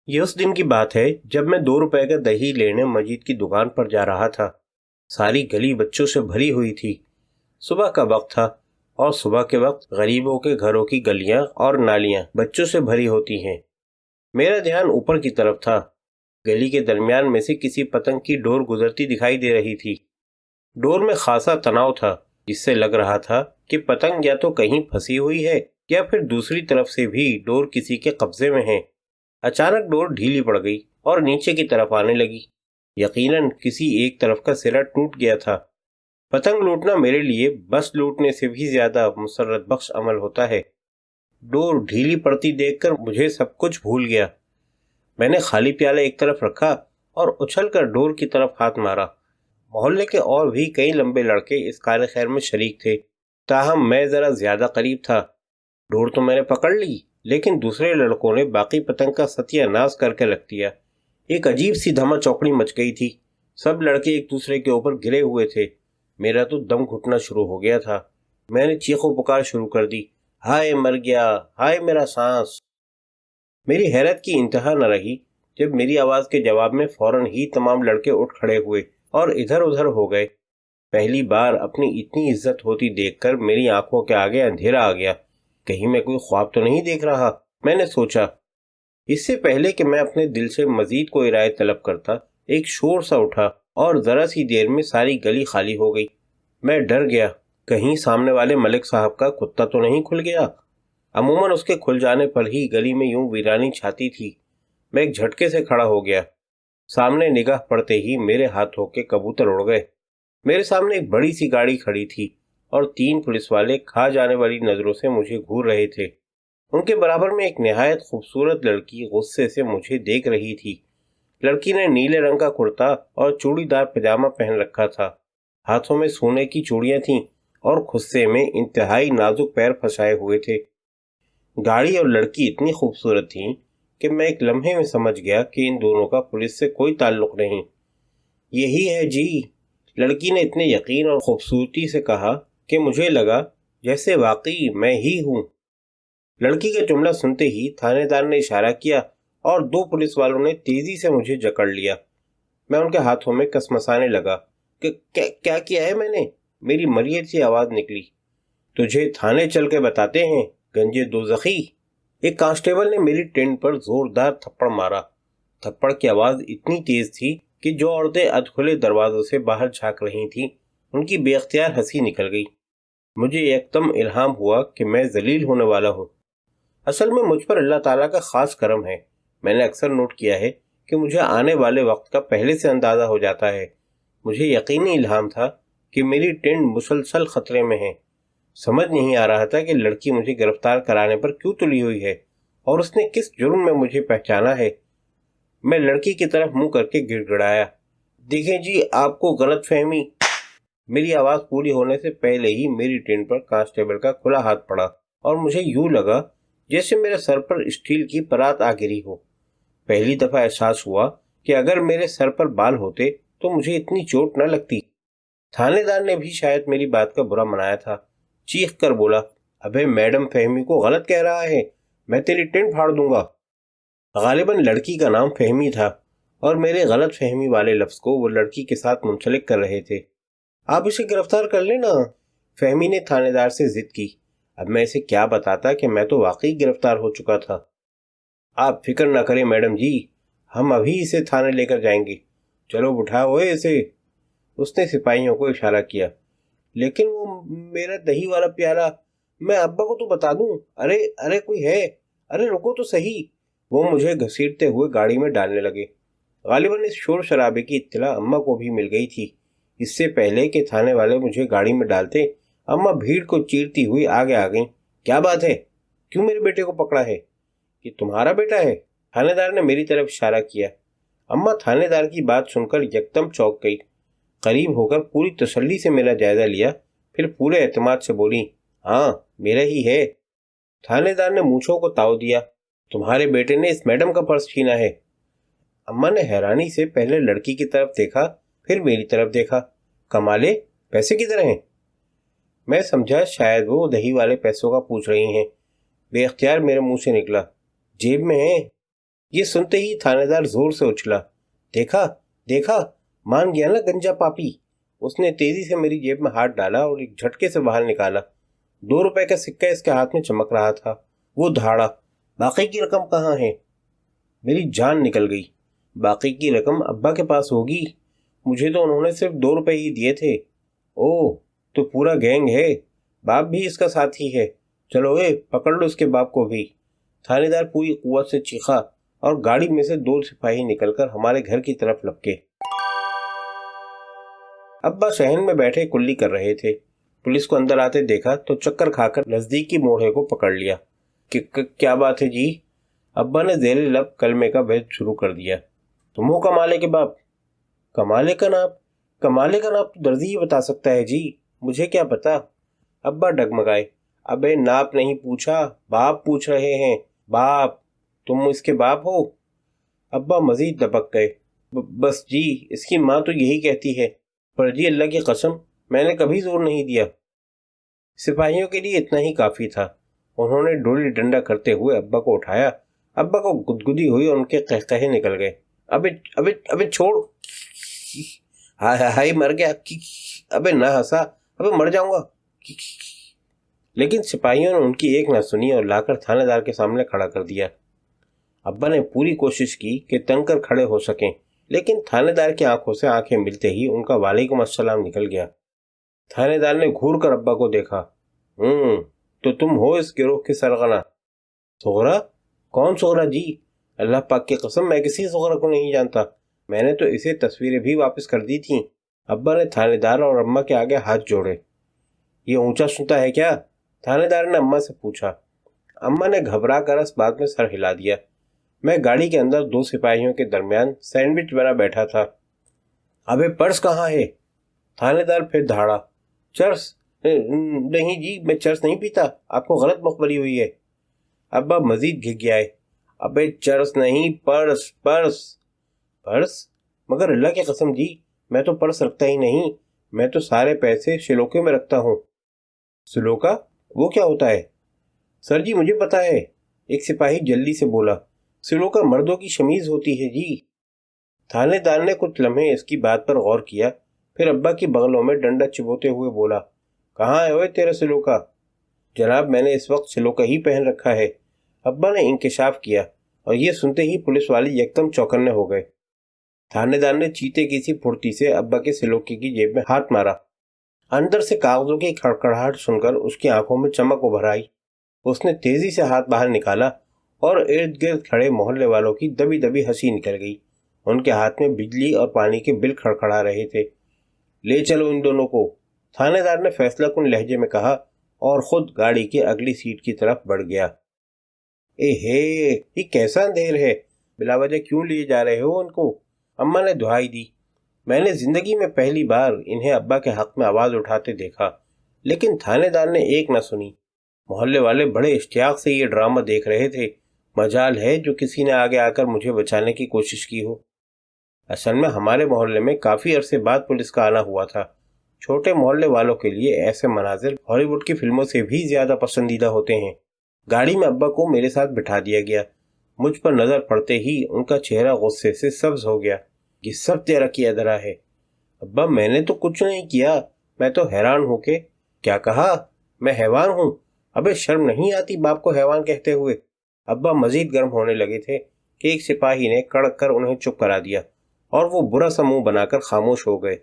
یہ اس دن کی بات ہے جب میں 2 روپے کا دہی لینے مجید کی دکان پر جا رہا تھا۔ ساری گلی بچوں سے بھری ہوئی تھی۔ صبح کا وقت تھا اور صبح کے وقت غریبوں کے گھروں کی گلیاں اور نالیاں بچوں سے بھری ہوتی ہیں۔ میرا دھیان اوپر کی طرف تھا۔ گلی کے درمیان میں سے کسی پتنگ کی ڈور گزرتی دکھائی دے رہی تھی۔ ڈور میں خاصا تناؤ تھا، جس سے لگ رہا تھا کہ پتنگ یا تو کہیں پھنسی ہوئی ہے یا پھر دوسری طرف سے بھی ڈور کسی کے قبضے میں ہے۔ اچانک ڈور ڈھیلی پڑ گئی اور نیچے کی طرف آنے لگی۔ یقیناً کسی ایک طرف کا سرا ٹوٹ گیا تھا۔ پتنگ لوٹنا میرے لیے بس لوٹنے سے بھی زیادہ مسرت بخش عمل ہوتا ہے۔ ڈور ڈھیلی پڑتی دیکھ کر مجھے سب کچھ بھول گیا۔ میں نے خالی پیالہ ایک طرف رکھا اور اچھل کر ڈور کی طرف ہاتھ مارا۔ محلے کے اور بھی کئی لمبے لڑکے اس کار خیر میں شریک تھے، تاہم میں ذرا زیادہ قریب تھا۔ ڈور تو میں نے پکڑ لی، لیکن دوسرے لڑکوں نے باقی پتنگ کا ستیہ ناش کر کے رکھ دیا۔ ایک عجیب سی دھما چوکڑی مچ گئی تھی۔ سب لڑکے ایک دوسرے کے اوپر گرے ہوئے تھے۔ میرا تو دم گھٹنا شروع ہو گیا تھا۔ میں نے چیخو پکار شروع کر دی، ہائے مر گیا، ہائے میرا سانس۔ میری حیرت کی انتہا نہ رہی جب میری آواز کے جواب میں فوراً ہی تمام لڑکے اٹھ کھڑے ہوئے اور ادھر ادھر ہو گئے۔ پہلی بار اپنی اتنی عزت ہوتی دیکھ کر میری آنکھوں کے آگے اندھیرا آ گیا۔ کہیں میں کوئی خواب تو نہیں دیکھ رہا، میں نے سوچا۔ اس سے پہلے کہ میں اپنے دل سے مزید کوئی رائے طلب کرتا، ایک شور سا اٹھا اور ذرا سی دیر میں ساری گلی خالی ہو گئی۔ میں ڈر گیا، کہیں سامنے والے ملک صاحب کا کتا تو نہیں کھل گیا۔ عموماً اس کے کھل جانے پر ہی گلی میں یوں ویرانی چھاتی تھی۔ میں ایک جھٹکے سے کھڑا ہو گیا۔ سامنے نگاہ پڑتے ہی میرے ہاتھوں کے کبوتر اڑ گئے۔ میرے سامنے ایک بڑی سی گاڑی کھڑی تھی اور 3 پولیس والے کھا جانے والی نظروں سے مجھے گھور رہے تھے۔ ان کے برابر میں ایک نہایت خوبصورت لڑکی غصے سے مجھے دیکھ رہی تھی۔ لڑکی نے نیلے رنگ کا کرتا اور چوڑی دار پاجامہ پہن رکھا تھا۔ ہاتھوں میں سونے کی چوڑیاں تھیں اور خصے میں انتہائی نازک پیر پھنسائے ہوئے تھے۔ گاڑی اور لڑکی اتنی خوبصورت تھیں کہ میں ایک لمحے میں سمجھ گیا کہ ان دونوں کا پولیس سے کوئی تعلق نہیں۔ یہی ہے جی، لڑکی نے اتنے یقین اور خوبصورتی سے کہا کہ مجھے لگا جیسے واقعی میں ہی ہوں۔ لڑکی کا جملہ سنتے ہی تھانے دار نے اشارہ کیا اور 2 پولیس والوں نے تیزی سے مجھے جکڑ لیا۔ میں ان کے ہاتھوں میں کسمسانے لگا کہ کیا کیا ہے میں نے؟ میری مریض سی آواز نکلی۔ تجھے تھانے چل کے بتاتے ہیں، گنجے دوزخی۔ ایک کانسٹیبل نے میری ٹینٹ پر زوردار تھپڑ مارا۔ تھپڑ کی آواز اتنی تیز تھی کہ جو عورتیں ادھ کھلے دروازوں سے باہر جھانک رہی تھیں ان کی بے اختیار ہنسی نکل گئی۔ مجھے یکدم الہام ہوا کہ میں ذلیل ہونے والا ہوں۔ اصل میں مجھ پر اللہ تعالیٰ کا خاص کرم ہے۔ میں نے اکثر نوٹ کیا ہے کہ مجھے آنے والے وقت کا پہلے سے اندازہ ہو جاتا ہے۔ مجھے یقینی الہام تھا کہ میری ٹینٹ مسلسل خطرے میں ہے۔ سمجھ نہیں آ رہا تھا کہ لڑکی مجھے گرفتار کرانے پر کیوں تلی ہوئی ہے اور اس نے کس جرم میں مجھے پہچانا ہے۔ میں لڑکی کی طرف منہ کر کے گڑ گڑایا، دیکھیں جی آپ کو غلط فہمی۔ میری آواز پوری ہونے سے پہلے ہی میری ٹینٹ پر کانسٹیبل کا کھلا ہاتھ پڑا اور مجھے یوں لگا جیسے میرے سر پر اسٹیل کی پرات آ گری ہو۔ پہلی دفعہ احساس ہوا کہ اگر میرے سر پر بال ہوتے تو مجھے اتنی چوٹ نہ لگتی۔ تھانے دار نے بھی شاید میری بات کا برا منایا تھا۔ چیخ کر بولا، ابے میڈم فہمی کو غلط کہہ رہا ہے، میں تیری ٹینٹ پھاڑ دوں گا۔ غالباً لڑکی کا نام فہمی تھا اور میرے غلط فہمی والے لفظ کو وہ لڑکی کے ساتھ منسلک کر رہے تھے۔ آپ اسے گرفتار کر لینا، فہمی نے تھانے دار سے ضد کی۔ اب میں اسے کیا بتاتا کہ میں تو واقعی گرفتار ہو چکا تھا۔ آپ فکر نہ کریں میڈم جی، ہم ابھی اسے تھانے لے کر جائیں گے، چلو بٹھاؤ اسے۔ اس نے سپاہیوں کو اشارہ کیا۔ لیکن وہ میرا دہی والا پیالہ، میں ابا کو تو بتا دوں۔ ارے کوئی ہے، ارے رکو تو صحیح۔ وہ مجھے گھسیٹتے ہوئے گاڑی میں ڈالنے لگے۔ غالباً اس شور شرابے کی اطلاع اماں کو بھی مل گئی تھی۔ اس سے پہلے کہ تھانے والے مجھے گاڑی میں ڈالتے، اماں بھیڑ کو چیرتی ہوئی آگے آ گئیں۔ کیا بات ہے؟ کیوں میرے بیٹے کو پکڑا ہے؟ یہ تمہارا بیٹا ہے؟ تھانے دار نے میری طرف اشارہ کیا۔ اماں تھانے دار کی بات سن کر یکدم چونک گئی۔ قریب ہو کر پوری تسلی سے میرا جائزہ لیا، پھر پورے اعتماد سے بولی، ہاں میرا ہی ہے۔ تھانے دار نے مونچھوں کو تاؤ دیا، تمہارے بیٹے نے اس میڈم کا پرس چھینا ہے۔ اماں نے حیرانی سے پہلے لڑکی کی طرف دیکھا، پھر میری طرف دیکھا۔ کمالے، پیسے کدھر ہیں؟ میں سمجھا شاید وہ دہی والے پیسوں کا پوچھ رہی ہیں۔ بے اختیار میرے منہ سے نکلا، جیب میں ہیں۔ یہ سنتے ہی تھانے دار زور سے اچھلا۔ دیکھا دیکھا، مان گیا نا گنجا پاپی۔ اس نے تیزی سے میری جیب میں ہاتھ ڈالا اور ایک جھٹکے سے باہر نکالا۔ 2 روپے کا سکہ اس کے ہاتھ میں چمک رہا تھا۔ وہ دھاڑا، باقی کی رقم کہاں ہے؟ میری جان نکل گئی۔ باقی کی رقم ابا کے پاس ہوگی، مجھے تو انہوں نے صرف 2 روپے ہی دیے تھے۔ اوہ، تو پورا گینگ ہے، باپ بھی اس کا ساتھی ہے۔ چلو پکڑ لو اس کے باپ کو بھی۔ تھانے دار پوری قوت سے چیخا اور گاڑی میں سے 2 سپاہی نکل کر ہمارے گھر کی طرف لپکے۔ ابا صحن میں بیٹھے کلی کر رہے تھے۔ پولیس کو اندر آتے دیکھا تو چکر کھا کر نزدیکی موڑے کو پکڑ لیا۔ کیا بات ہے جی؟ ابا نے زیر لب کلمے کا بیت شروع کر دیا۔ تم ہو کمالے کے باپ؟ کمالے کا نام تو درزی ہی بتا سکتا ہے جی، مجھے کیا پتا؟ ابا ڈگمگائے۔ ابے ناپ نہیں پوچھا، باپ پوچھ رہے ہیں، باپ۔ تم اس کے باپ ہو؟ ابا مزید دبک گئے۔ بس جی، اس کی ماں تو یہی کہتی ہے، پر جی اللہ کی قسم میں نے کبھی زور نہیں دیا۔ سپاہیوں کے لیے اتنا ہی کافی تھا۔ انہوں نے ڈولی ڈنڈا کرتے ہوئے ابا کو اٹھایا۔ ابا کو گدگدی ہوئی اور ان کے قہقہے نکل گئے۔ ابے چھوڑ، ہائی مر گیا، ابے نہ ہنسا، ابے مر جاؤں گا۔ لیکن سپاہیوں نے ان کی ایک نہ سنی اور لا کر تھانے دار کے سامنے کھڑا کر دیا۔ ابا نے پوری کوشش کی کہ تن کر کھڑے ہو سکیں، لیکن تھانے دار کی آنکھوں سے آنکھیں ملتے ہی ان کا وعلیکم السلام نکل گیا۔ تھانے دار نے گھور کر ابا کو دیکھا۔ تو تم ہو اس گروہ کی سرغنہ؟ سغرا؟ کون سغرا جی؟ اللہ پاک کی قسم میں کسی سغرا کو نہیں جانتا، میں نے تو اسے تصویریں بھی واپس کر دی تھیں۔ ابا نے تھانے دار اور اماں کے آگے ہاتھ جوڑے۔ یہ اونچا سنتا ہے کیا؟ تھانے دار نے اماں سے پوچھا۔ اماں نے گھبرا کر اس بات میں سر ہلا دیا۔ میں گاڑی کے اندر 2 سپاہیوں کے درمیان سینڈوچ بنا بیٹھا تھا۔ ابے پرس کہاں ہے؟ تھانے دار پھر دھاڑا۔ چرس؟ نہیں جی، میں چرس نہیں پیتا، آپ کو غلط مخبری ہوئی ہے۔ ابا مزید گھگیائے۔ ابے چرس نہیں، پرس؟ مگر اللہ کی قسم جی، میں تو پرس رکھتا ہی نہیں، میں تو سارے پیسے شلوکے میں رکھتا ہوں۔ سلوکا؟ وہ کیا ہوتا ہے؟ سر جی مجھے پتا ہے، ایک سپاہی جلدی سے بولا۔ سلوکا مردوں کی شمیز ہوتی ہے جی۔ تھانے دار نے کچھ لمحے اس کی بات پر غور کیا، پھر ابا کی بغلوں میں ڈنڈا چبوتے ہوئے بولا، کہاں ہے اوے تیرا سلوکا؟ جناب میں نے اس وقت سلوکا ہی پہن رکھا ہے، ابا نے انکشاف کیا، اور یہ سنتے ہی پولیس والے یکدم چوکنے ہو گئے۔ تھانے دار نے چیتے کی سی پھرتی سے ابا کے سلوکے کی جیب میں ہاتھ مارا۔ اندر سے کاغذوں کی کھڑکڑاہٹ سن کر اس کی آنکھوں میں چمک ابھر آئی۔ اس نے تیزی سے ہاتھ باہر نکالا اور ارد گرد کھڑے محلے والوں کی دبی دبی ہنسی نکل گئی۔ ان کے ہاتھ میں بجلی اور پانی کے بل کھڑکھڑا رہے تھے۔ لے چلو ان دونوں کو، تھانے دار نے فیصلہ کن لہجے میں کہا اور خود گاڑی کی اگلی سیٹ کی طرف بڑھ گیا۔ یہ کیسا اندھیر ہے، بلا وجہ کیوں لیے جا رہے ہو ان کو؟ اماں نے دہائی دی۔ میں نے زندگی میں پہلی بار انہیں ابا کے حق میں آواز اٹھاتے دیکھا، لیکن تھانے دار نے ایک نہ سنی۔ محلے والے بڑے اشتیاق سے یہ ڈرامہ دیکھ رہے تھے۔ مجال ہے جو کسی نے آگے آ کر مجھے بچانے کی کوشش کی ہو۔ اصل میں ہمارے محلے میں کافی عرصے بعد پولیس کا آنا ہوا تھا۔ چھوٹے محلے والوں کے لیے ایسے مناظر ہالی ووڈ کی فلموں سے بھی زیادہ پسندیدہ ہوتے ہیں۔ گاڑی میں ابا کو میرے ساتھ بٹھا دیا گیا۔ مجھ پر نظر پڑتے ہی ان کا چہرہ غصے سے سبز ہو گیا۔ یہ سب تیرا کیا دھرا ہے۔ ابا میں نے تو کچھ نہیں کیا، میں تو حیران ہوں کہ کیا کہا؟ میں حیوان ہوں؟ ابے شرم نہیں آتی باپ کو حیوان کہتے ہوئے؟ ابا مزید گرم ہونے لگے تھے کہ ایک سپاہی نے کڑک کر انہیں چپ کرا دیا اور وہ برا سا منہ بنا کر خاموش ہو گئے۔